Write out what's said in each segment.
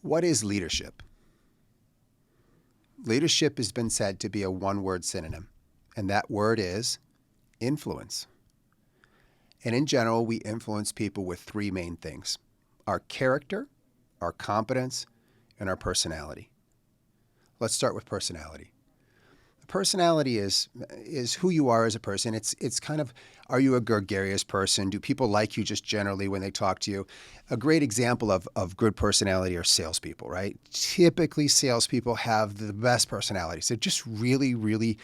What is leadership? Leadership has been said to be a one-word synonym, and that word is influence. And in general, we influence people with three main things: our character, our competence, and our personality. Let's start with personality. Personality is who you are as a person. It's kind of, are you a gregarious person? Do people like you just generally when they talk to you? A great example of good personality are salespeople, right? Typically, salespeople have the best personalities. They're just really, really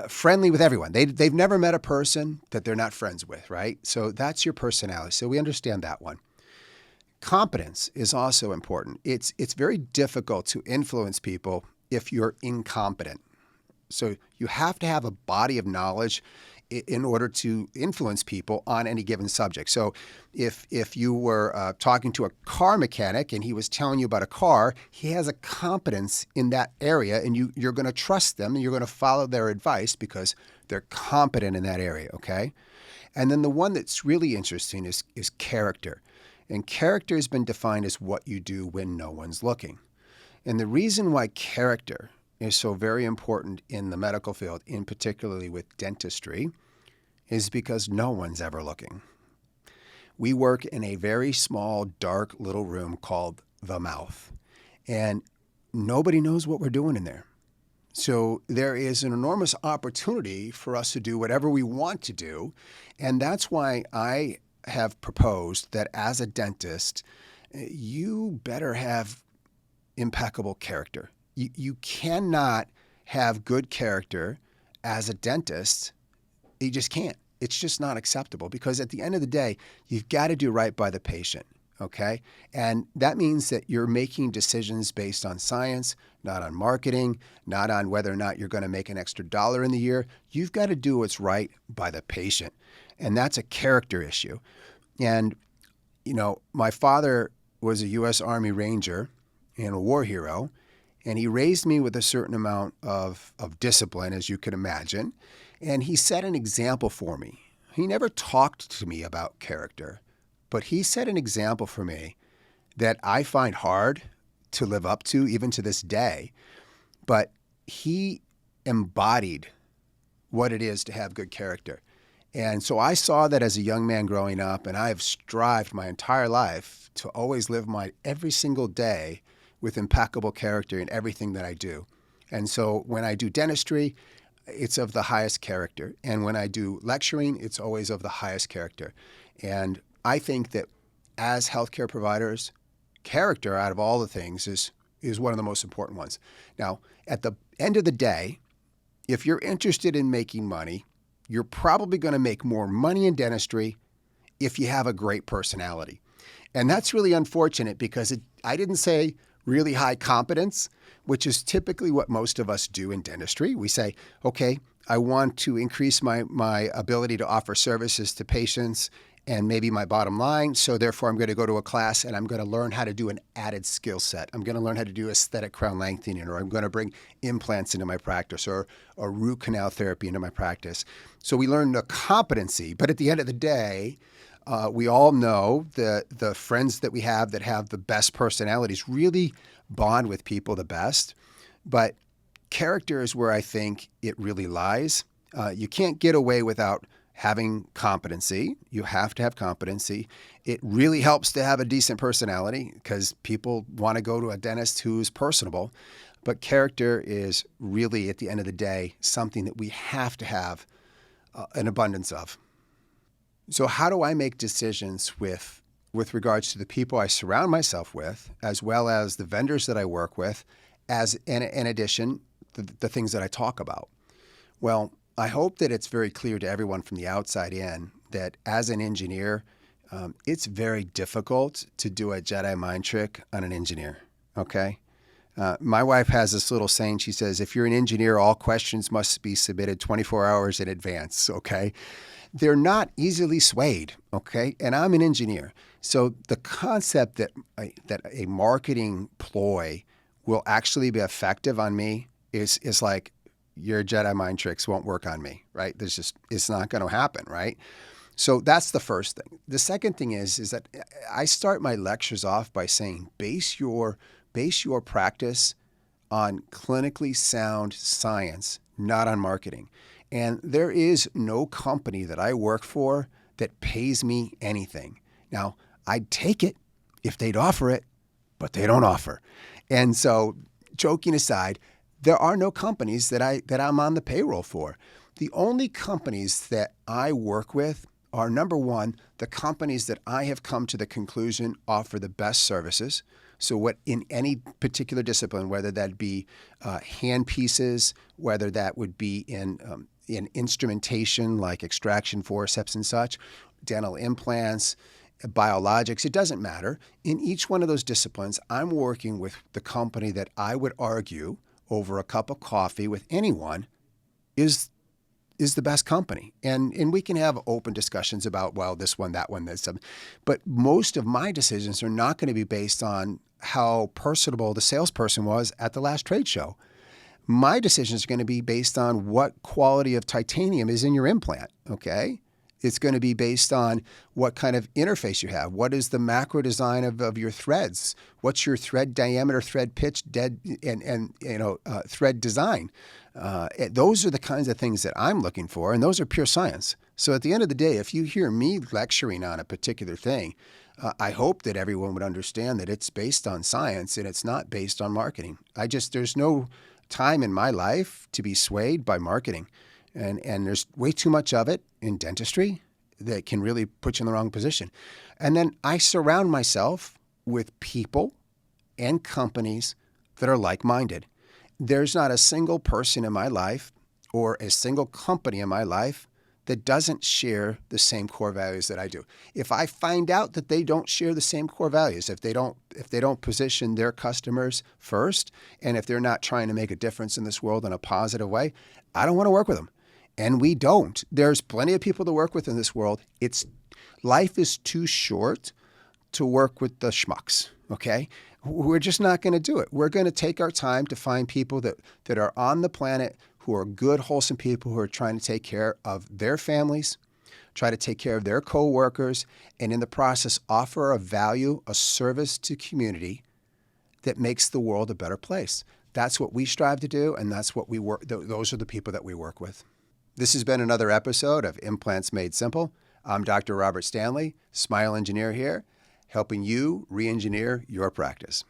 friendly with everyone. They've never met a person that they're not friends with, right? So that's your personality. So we understand that one. Competence is also important. It's very difficult to influence people if you're incompetent. So you have to have a body of knowledge in order to influence people on any given subject. So if you were talking to a car mechanic and he was telling you about a car, he has a competence in that area, and you're going to trust them and you're going to follow their advice because they're competent in that area, okay? And then the one that's really interesting is character. And character has been defined as what you do when no one's looking. And the reason why character is so very important in the medical field, in particularly with dentistry, is because no one's ever looking. We work in a very small, dark little room called the mouth, and nobody knows what we're doing in there. So there is an enormous opportunity for us to do whatever we want to do, and that's why I have proposed that as a dentist, you better have impeccable character. You cannot have good character as a dentist. You just can't. It's just not acceptable, because at the end of the day, you've got to do right by the patient, okay? And that means that you're making decisions based on science, not on marketing, not on whether or not you're going to make an extra dollar in the year. You've got to do what's right by the patient, and that's a character issue. And, my father was a U.S. Army Ranger and a war hero, and he raised me with a certain amount of discipline, as you can imagine. And he set an example for me. He never talked to me about character, but he set an example for me that I find hard to live up to even to this day. But he embodied what it is to have good character. And so I saw that as a young man growing up, and I have strived my entire life to always live my every single day with impeccable character in everything that I do. And so when I do dentistry, it's of the highest character. And when I do lecturing, it's always of the highest character. And I think that as healthcare providers, character out of all the things is one of the most important ones. Now, at the end of the day, if you're interested in making money, you're probably going to make more money in dentistry if you have a great personality. And that's really unfortunate, because I didn't say really high competence, which is typically what most of us do in dentistry. We say, okay, I want to increase my ability to offer services to patients and maybe my bottom line. So therefore, I'm going to go to a class and I'm going to learn how to do an added skill set. I'm going to learn how to do aesthetic crown lengthening, or I'm going to bring implants into my practice, or root canal therapy into my practice. So we learn the competency, but at the end of the day, we all know the friends that we have that have the best personalities really bond with people the best. But character is where I think it really lies. You can't get away without having competency. You have to have competency. It really helps to have a decent personality, because people want to go to a dentist who's personable. But character is really, at the end of the day, something that we have to have an abundance of. So how do I make decisions with regards to the people I surround myself with, as well as the vendors that I work with, as in addition, the things that I talk about? Well, I hope that it's very clear to everyone from the outside in that as an engineer, it's very difficult to do a Jedi mind trick on an engineer, okay? My wife has this little saying. She says, if you're an engineer, all questions must be submitted 24 hours in advance, okay? They're not easily swayed, okay? And I'm an engineer. So the concept that a marketing ploy will actually be effective on me is like, your Jedi mind tricks won't work on me, right? It's not going to happen, right? So that's the first thing. The second thing is that I start my lectures off by saying base your practice on clinically sound science, not on marketing. And there is no company that I work for that pays me anything. Now, I'd take it if they'd offer it, but they don't offer. And so, joking aside, there are no companies that I'm on the payroll for. The only companies that I work with are, number one, the companies that I have come to the conclusion offer the best services. So what in any particular discipline, whether that be hand pieces, whether that would be in instrumentation like extraction forceps and such, dental implants, biologics, it doesn't matter. In each one of those disciplines, I'm working with the company that I would argue over a cup of coffee with anyone is the best company. And we can have open discussions about, well, this one, that one, this one. But most of my decisions are not going to be based on how personable the salesperson was at the last trade show. My decisions are going to be based on what quality of titanium is in your implant, okay? It's going to be based on what kind of interface you have. What is the macro design of your threads? What's your thread diameter, thread pitch, thread design? Those are the kinds of things that I'm looking for, and those are pure science. So at the end of the day, if you hear me lecturing on a particular thing, I hope that everyone would understand that it's based on science and it's not based on marketing. There's no time in my life to be swayed by marketing. And there's way too much of it in dentistry that can really put you in the wrong position. And then I surround myself with people and companies that are like-minded. There's not a single person in my life or a single company in my life that doesn't share the same core values that I do. If I find out that they don't share the same core values, if they don't position their customers first, and if they're not trying to make a difference in this world in a positive way, I don't want to work with them. And we don't. There's plenty of people to work with in this world. Life is too short to work with the schmucks, okay? We're just not going to do it. We're going to take our time to find people that are on the planet who are good, wholesome people who are trying to take care of their families, try to take care of their coworkers, and in the process offer a value, a service to community that makes the world a better place. That's what we strive to do, and that's what we work. Those are the people that we work with. This has been another episode of Implants Made Simple. I'm Dr. Robert Stanley, Smile Engineer here, helping you re-engineer your practice.